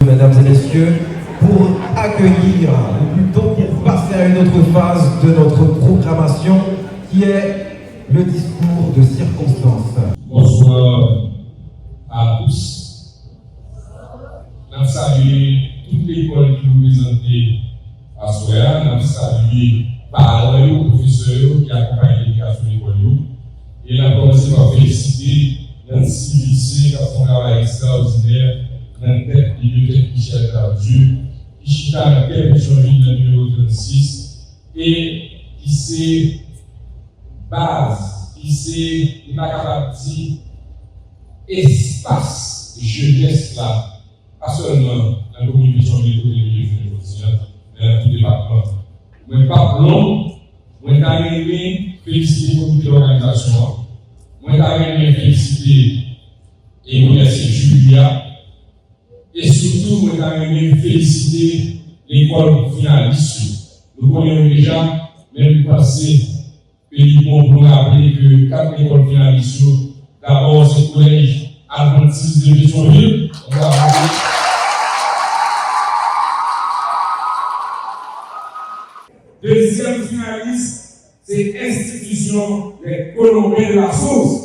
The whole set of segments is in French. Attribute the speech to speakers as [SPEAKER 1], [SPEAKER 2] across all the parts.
[SPEAKER 1] Mesdames et messieurs, pour accueillir, ou plutôt pour passer à une autre phase de notre programmation, qui est le discours de circonstance.
[SPEAKER 2] Bonsoir à tous. Nous saluons toute l'école qui nous présente à Soya. Nous saluons parents et professeurs qui accompagnent l'éducation de l'école. Et nous commençons par féliciter Nancy Lycée qui a fait un travail extraordinaire dans la tête de bibliothèque Michel Tardieu, qui chita dans quelle échange dans le numéro 36 et qui s'est base, qui s'est pas capable de dire espace jeunesse là, pas seulement dans la communication de l'école, mais dans tout le département. Moi, pas long, moi, j'ai aimé féliciter le comité d'organisation, moi, j'ai aimé féliciter et remercier Julia, et surtout, moi, j'ai aimé féliciter l'école finaliste. Nous connaissons déjà, même passé, pays bon pour rappeler que 4 écoles finalistes, d'abord, c'est le collège adventiste de Pétionville. On va rappeler. Deuxième finaliste, c'est l'institution des Colombiens de la Sauce.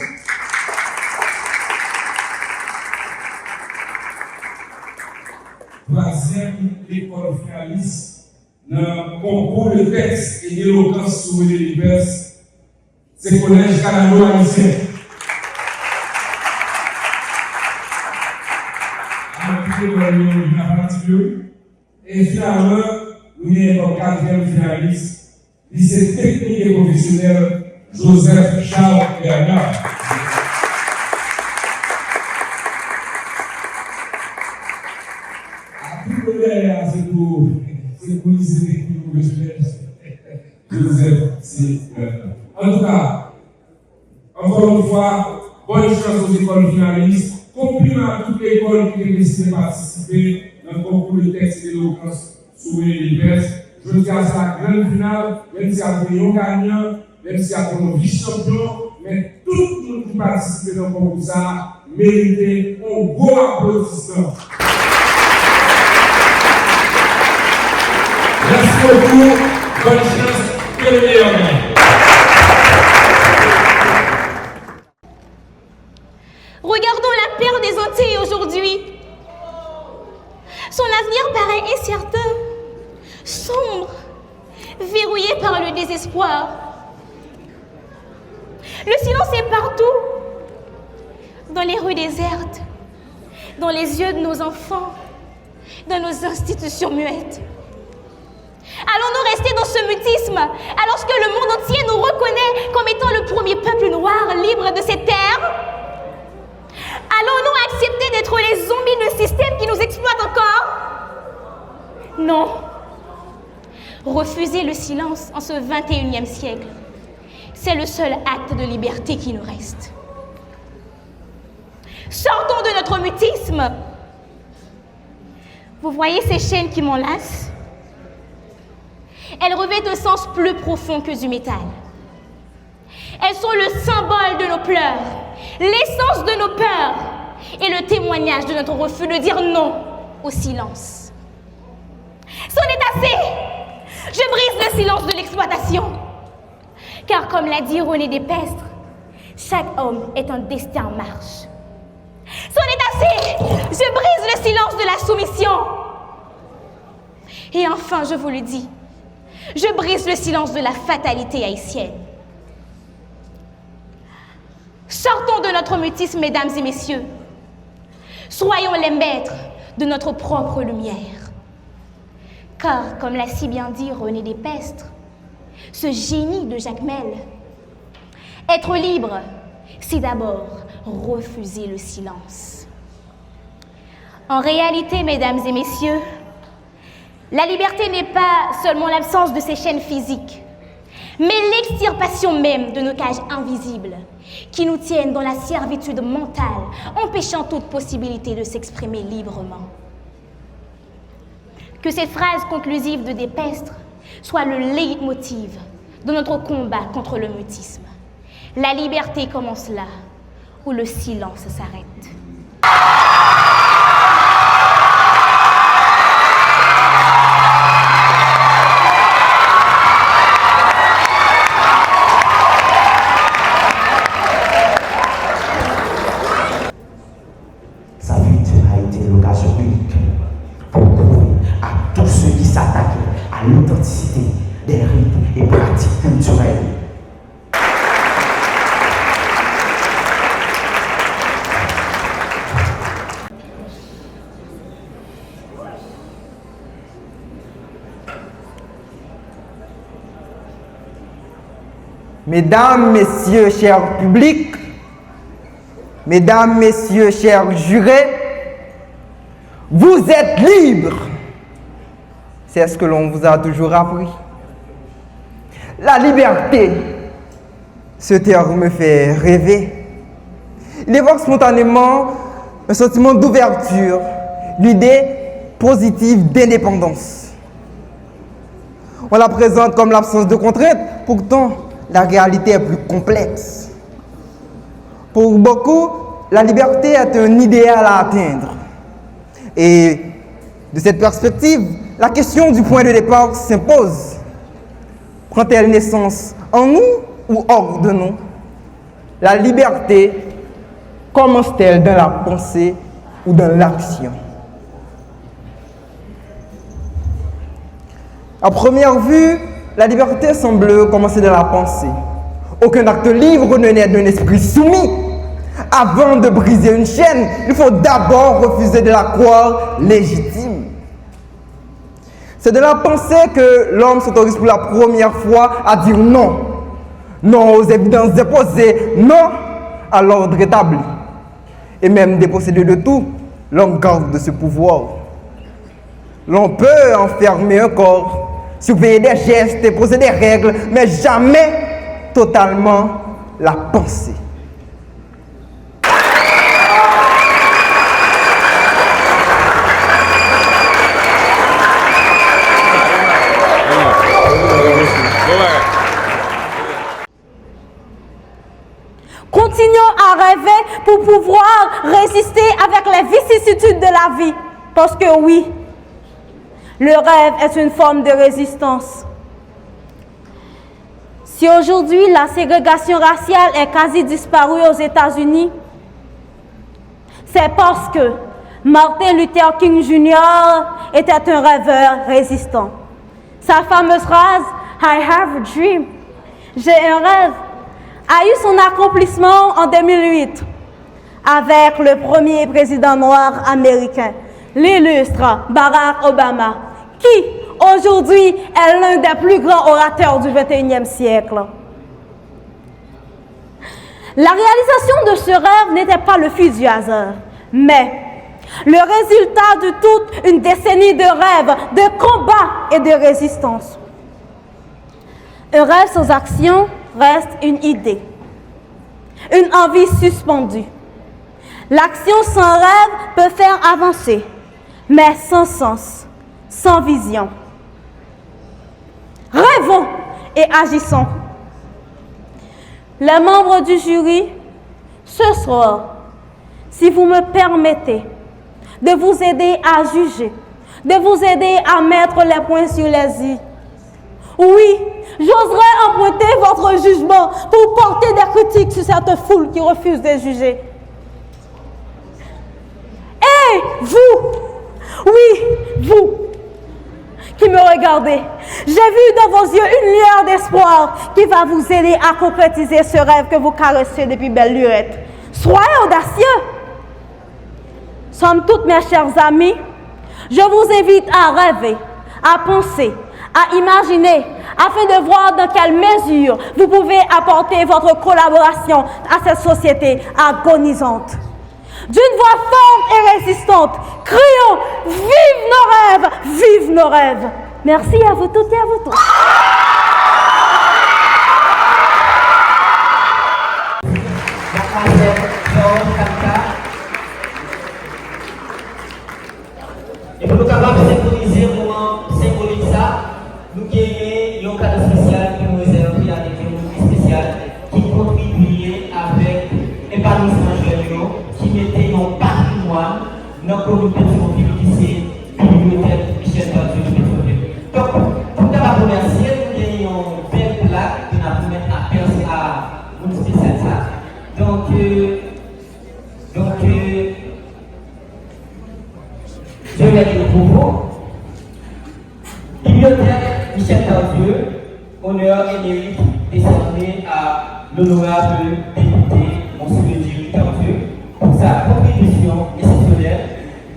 [SPEAKER 2] Troisième école finaliste, dans le concours de texte et d'éloquence sur les diverses, c'est le collège canado-haïtien. Et finalement, nous avons comme 4e finaliste, lycée technique et professionnel Joseph Charles Bernard. C'est pour lycée technique et professionnel Joseph. En tout cas, encore une fois, bonne chance aux écoles finalistes. Compliment à toutes les écoles qui ont décidé de participer dans le concours de texte et d'éloquence sur les diverses. Je dis à sa grande finale, même si à un gagnant, même si à un vice-champion, mais tout le monde qui participe dans le concours ça mérite un gros applaudissement. Merci beaucoup, bonne chance, que le meilleur gagne.
[SPEAKER 3] Regardons la paire des Antilles aujourd'hui. Son avenir paraît incertain, sombre, verrouillé par le désespoir. Le silence est partout, dans les rues désertes, dans les yeux de nos enfants, dans nos institutions muettes. Allons-nous rester dans ce mutisme alors que le monde entier nous reconnaît comme étant le premier peuple noir libre de ces terres? Allons-nous accepter d'être les zombies de système qui nous exploite encore? Non. Refuser le silence en ce 21e siècle, c'est le seul acte de liberté qui nous reste. Sortons de notre mutisme. Vous voyez ces chaînes qui m'enlacent? Elles revêtent un sens plus profond que du métal. Elles sont le symbole de nos pleurs, l'essence de nos peurs et le témoignage de notre refus de dire non au silence. C'en est assez! Je brise le silence de l'exploitation. Car comme l'a dit René Despestre, chaque homme est un destin en marche. C'en est assez! Je brise le silence de la soumission. Et enfin, je vous le dis, je brise le silence de la fatalité haïtienne. Sortons de notre mutisme, mesdames et messieurs. Soyons les maîtres de notre propre lumière. Car, comme l'a si bien dit René Despestre, ce génie de Jacmel, être libre, c'est d'abord refuser le silence. En réalité, mesdames et messieurs, la liberté n'est pas seulement l'absence de ces chaînes physiques, mais l'extirpation même de nos cages invisibles qui nous tiennent dans la servitude mentale, empêchant toute possibilité de s'exprimer librement. Que cette phrase conclusive de Despestre soit le leitmotiv de notre combat contre le mutisme. La liberté commence là où le silence s'arrête.
[SPEAKER 4] occasion unique pour prouver à tous ceux qui s'attaquent à l'authenticité des rites et pratiques culturelles.
[SPEAKER 5] Mesdames, Messieurs, chers publics, Mesdames, Messieurs, chers jurés, vous êtes libres. C'est ce que l'on vous a toujours appris. La liberté, ce terme me fait rêver. Il évoque spontanément un sentiment d'ouverture, l'idée positive d'indépendance. On la présente comme l'absence de contraintes, pourtant, la réalité est plus complexe. Pour beaucoup, la liberté est un idéal à atteindre. Et de cette perspective, la question du point de départ s'impose. Prend-elle naissance en nous ou hors de nous? La liberté commence-t-elle dans la pensée ou dans l'action? À première vue, la liberté semble commencer dans la pensée. Aucun acte libre ne naît d'un esprit soumis. Avant de briser une chaîne, il faut d'abord refuser de la croire légitime. C'est de la pensée que l'homme s'autorise pour la première fois à dire non. Non aux évidences déposées, non à l'ordre établi. Et même dépossédé de tout, l'homme garde ce pouvoir. L'on peut enfermer un corps, surveiller des gestes et poser des règles, mais jamais totalement la pensée.
[SPEAKER 6] Continuons à rêver pour pouvoir résister avec les vicissitudes de la vie. Parce que oui, le rêve est une forme de résistance. Si aujourd'hui la ségrégation raciale est quasi disparue aux États-Unis, c'est parce que Martin Luther King Jr. était un rêveur résistant. Sa fameuse phrase « I have a dream », j'ai un rêve, a eu son accomplissement en 2008 avec le premier président noir américain, l'illustre Barack Obama, qui aujourd'hui est l'un des plus grands orateurs du XXIe siècle. La réalisation de ce rêve n'était pas le fruit du hasard, mais le résultat de toute une décennie de rêves, de combats et de résistance. Un rêve sans action reste une idée, une envie suspendue. L'action sans rêve peut faire avancer, mais sans sens, sans vision. Rêvons et agissons. Les membres du jury, ce soir, si vous me permettez de vous aider à juger, de vous aider à mettre les points sur les i. Oui, j'oserais emprunter votre jugement pour porter des critiques sur cette foule qui refuse de juger. Et vous, oui, vous, qui me regardez, j'ai vu dans vos yeux une lueur d'espoir qui va vous aider à concrétiser ce rêve que vous caressez depuis belle lurette. Soyez audacieux. Somme toute, mes chers amis, je vous invite à rêver, à penser, à imaginer, afin de voir dans quelle mesure vous pouvez apporter votre collaboration à cette société agonisante. D'une voix forte et résistante, crions « Vive nos rêves! Vive nos rêves !» Merci à vous toutes et à vous tous.
[SPEAKER 7] Et pour nous capables de symboliser le moment symbolique ça, nous gagnons un cadre spécial qui nous réserve avec un spécial qui contribuait avec l'épanouissement jeunes, qui mettait un patrimoine dans la commune de Pétionville qui c'est la bibliothèque Michel Badiou de Pétionville. Donc, pour nous remercier, nous gagnons une belle plaque qui nous permet à percer à une spéciale ça. Donc, Je vais dire pour vous. Bibliothèque Michel Tardieu, honneur et mérite décerné à l'honorable député Monsieur Jerry Tardieu pour sa contribution exceptionnelle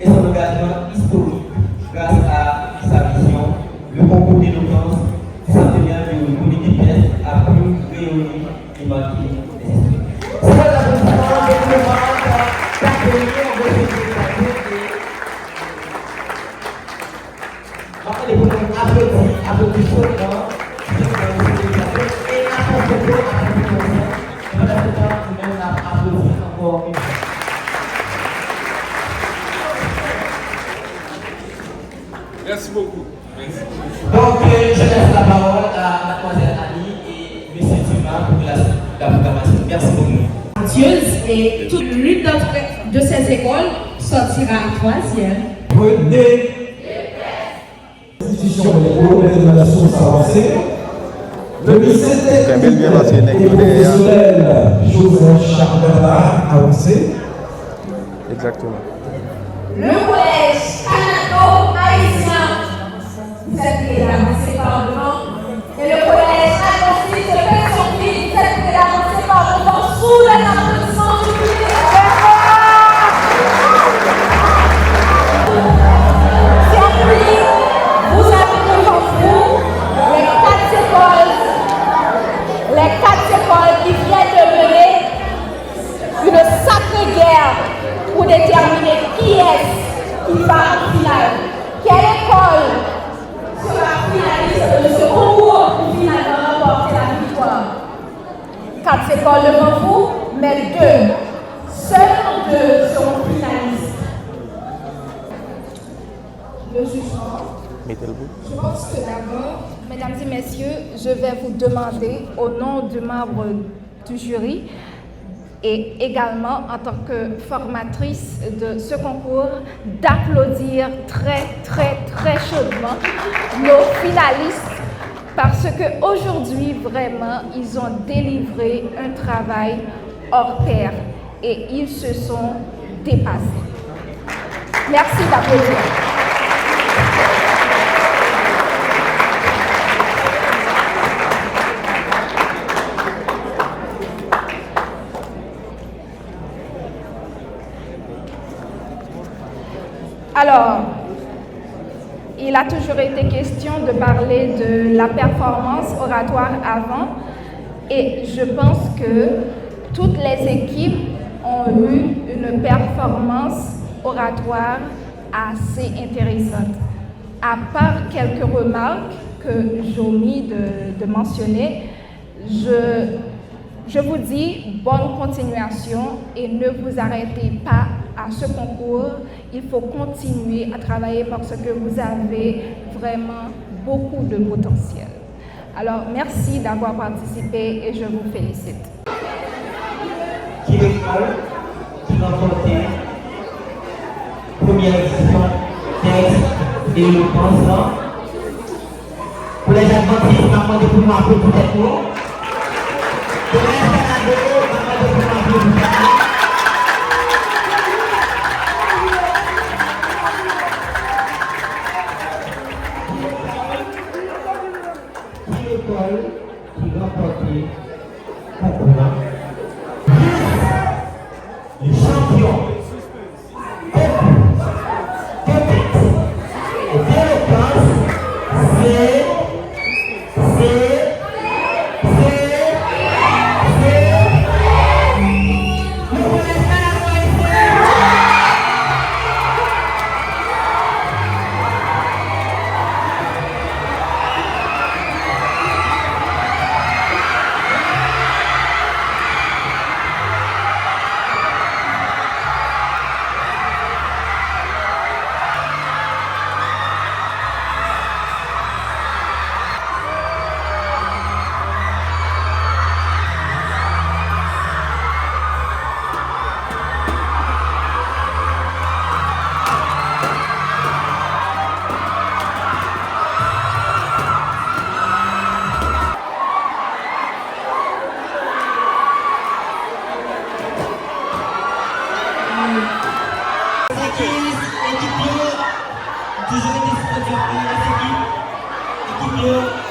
[SPEAKER 7] et son engagement historique grâce à sa vision. Le concours d'éloquence du centenaire du comité de presse a pu rayonner et marquer les esprits. C'est l'applaudissement des moments d'accueillir votre député. Après les problèmes applaudissements, et encore une fois.
[SPEAKER 2] Merci beaucoup. Merci.
[SPEAKER 7] Donc, je laisse la parole à mademoiselle Annie et monsieur Dumas pour la proclamation. Merci beaucoup.
[SPEAKER 8] Et toute l'une de ces écoles sortira en troisième.
[SPEAKER 1] Prenez l'institution des colonels de la source avancée, le lycée technique et professionnel Joseph Charles Bernard avancé.
[SPEAKER 9] Exactement.
[SPEAKER 6] Le collège canado-haïtien, vous êtes avancé par devant. Et le collège agnostique de Pétionville, vous êtes avancé par devant sous les applaudissements du public. Chers publics, vous avez devant vous les quatre écoles qui viennent de mener une sacrée guerre pour déterminer qui est-ce qui va en finale. Quelle école sera finaliste de ce concours pour finalement remporter la victoire? 4 écoles devant vous, mais 2. Seulement 2 seront finalistes. Le jugement. Je pense que d'abord, mesdames et messieurs, je vais vous demander au nom du membre du jury et également en tant que formatrice de ce concours, d'applaudir très chaudement nos finalistes parce qu'aujourd'hui, vraiment, ils ont délivré un travail hors pair et ils se sont dépassés. Merci d'applaudir. Alors, il a toujours été question de parler de la performance oratoire avant et je pense que toutes les équipes ont eu une performance oratoire assez intéressante. À part quelques remarques que j'ai omis de mentionner, je vous dis bonne continuation et ne vous arrêtez pas à ce concours. Il faut continuer à travailler parce que vous avez vraiment beaucoup de potentiel. Alors, merci d'avoir participé et je vous félicite.
[SPEAKER 7] Qui l'école qui va porter première édition texte et le pensant. Pour les adventistes, on va demander pour nous appeler peut-être nous. Pour les Canadiens, on va demander pour nous appeler peut-être nous. Qui remporter concours les champions et d'éloquence, c'est toujours été supporter de l'équipe. Équipe